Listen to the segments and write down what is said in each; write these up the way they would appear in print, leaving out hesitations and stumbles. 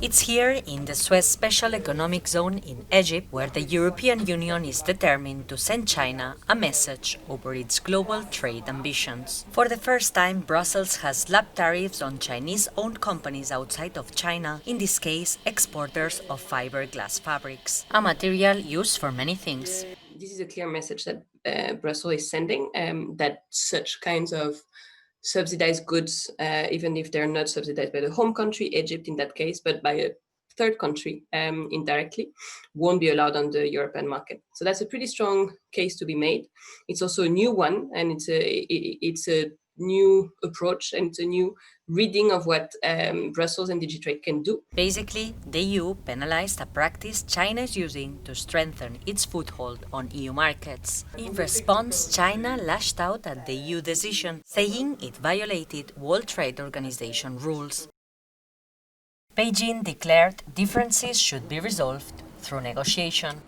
It's here in the Suez Special Economic Zone in Egypt where the European Union is determined to send China a message over its global trade ambitions. For the first time, Brussels has slapped tariffs on Chinese-owned companies outside of China, in this case, exporters of fiberglass fabrics, a material used for many things. This is a clear message that Brussels is sending, that such kinds of subsidized goods, even if they're not subsidized by the home country, Egypt in that case, but by a third country indirectly, won't be allowed on the European market. So that's a pretty strong case to be made. It's also a new one, and it's a new approach, and it's a new reading of what Brussels and Digitrade can do. Basically, the EU penalized a practice China is using to strengthen its foothold on EU markets. In response, China lashed out at the EU decision, saying it violated World Trade Organization rules. Beijing declared differences should be resolved through negotiation.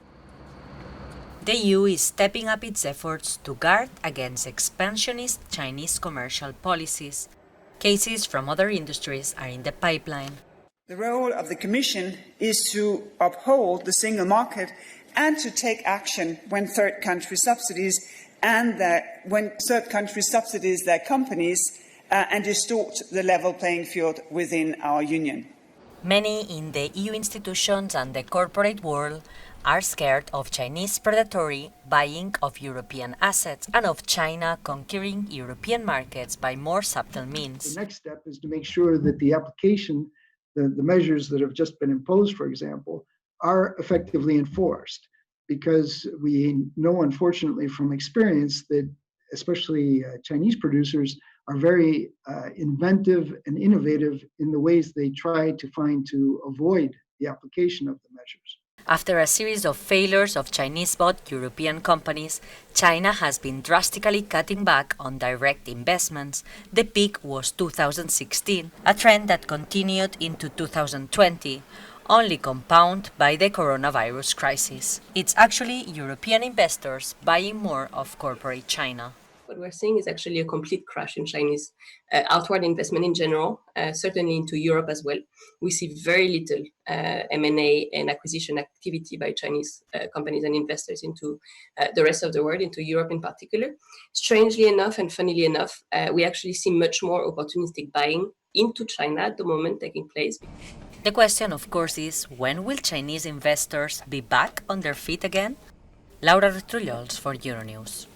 The EU is stepping up its efforts to guard against expansionist Chinese commercial policies. Cases from other industries are in the pipeline. The role of the Commission is to uphold the single market and to take action when third country subsidies their companies and distort the level playing field within our union. Many in the EU institutions and the corporate world are scared of Chinese predatory buying of European assets and of China conquering European markets by more subtle means. The next step is to make sure that the application, the measures that have just been imposed, for example, are effectively enforced. Because we know, unfortunately, from experience that especially Chinese producers are very inventive and innovative in the ways they try to find to avoid the application of the measures. After a series of failures of Chinese-bought European companies, China has been drastically cutting back on direct investments. The peak was 2016, a trend that continued into 2020, only compounded by the coronavirus crisis. It's actually European investors buying more of corporate China. What we're seeing is actually a complete crash in Chinese outward investment in general, certainly into Europe as well. We see very little M&A and acquisition activity by Chinese companies and investors into the rest of the world, into Europe in particular. Strangely enough and funnily enough, we actually see much more opportunistic buying into China at the moment taking place. The question, of course, is when will Chinese investors be back on their feet again? Laura Trullols for Euronews.